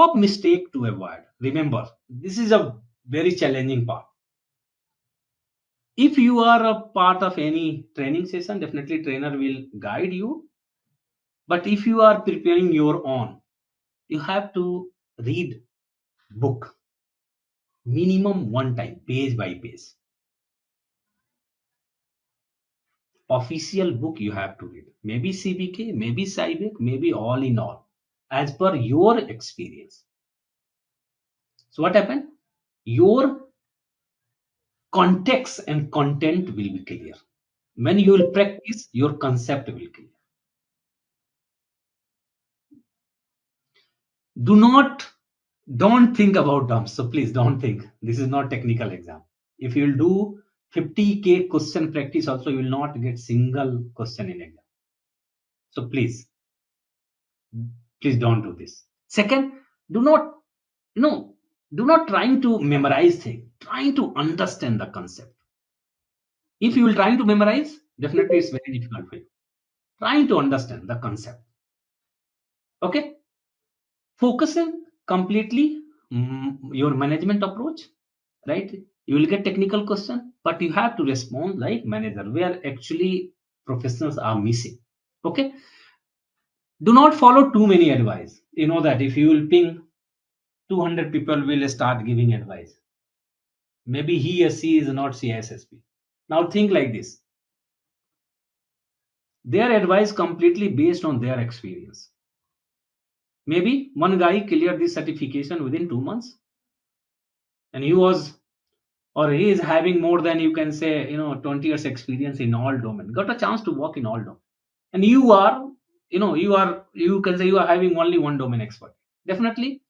top mistake to avoid. Remember, this is a very challenging part. If you are a part of any training session, definitely trainer will guide you. But if you are preparing your own, you have to read book minimum one time, page by page. Official book you have to read. Maybe CBK, maybe SciBK, maybe all in all, as per your experience. So what happened? Your context and content will be clear. When you will practice, your concept will clear. Don't think about dumps. So please don't think. This is not technical exam. If you will do 50K question practice also, you will not get single question in exam. So please don't do this. Second, do not trying to memorize thing. Trying to understand the concept. If you will trying to memorize, definitely it's very difficult for you. Trying to understand the concept. Okay, focusing completely your management approach, right? You will get technical question, but you have to respond like manager, where actually professionals are missing. Okay, do not follow too many advice. You know that if you will ping 200 people will start giving advice. Maybe he or she is not CISSP. Now think like this. Their advice completely based on their experience. Maybe one guy cleared this certification within 2 months, and he was, or he is having more than, you can say, 20 years experience in all domain. Got a chance to work in all domain, and you can say you are having only one domain expert. Definitely,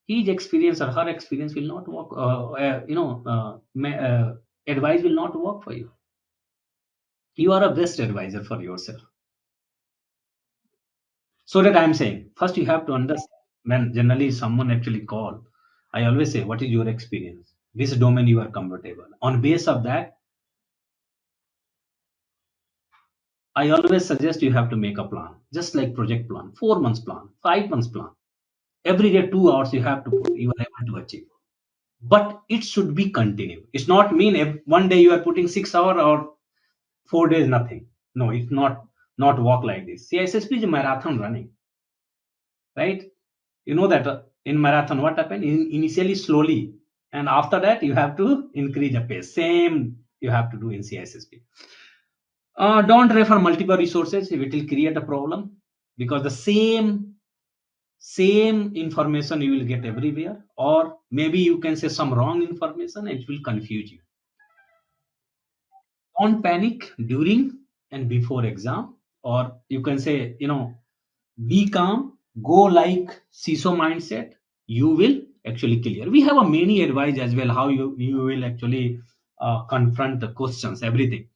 his experience or her experience will not work. Advice will not work for you. You are a best advisor for yourself. So that I'm saying, first you have to understand. When generally someone actually call, I always say, what is your experience? Which domain you are comfortable? On base of that, I always suggest you have to make a plan, just like project plan, 4 months plan, 5 months plan. Every day, 2 hours you have to put, you are able to achieve. But it should be continued. It's not mean one day you are putting 6 hours or 4 days nothing. No, it's not work like this. CISSP is a marathon running, right? You know that in marathon what happened? Initially slowly, and after that you have to increase the pace. Same you have to do in CISSP. Don't refer multiple resources if it will create a problem, because the same information you will get everywhere, or maybe you can say some wrong information, it will confuse you. Don't panic during and before exam, or you can say, be calm, go like CISO mindset, you will actually clear. We have a many advice as well how you will actually confront the questions, everything.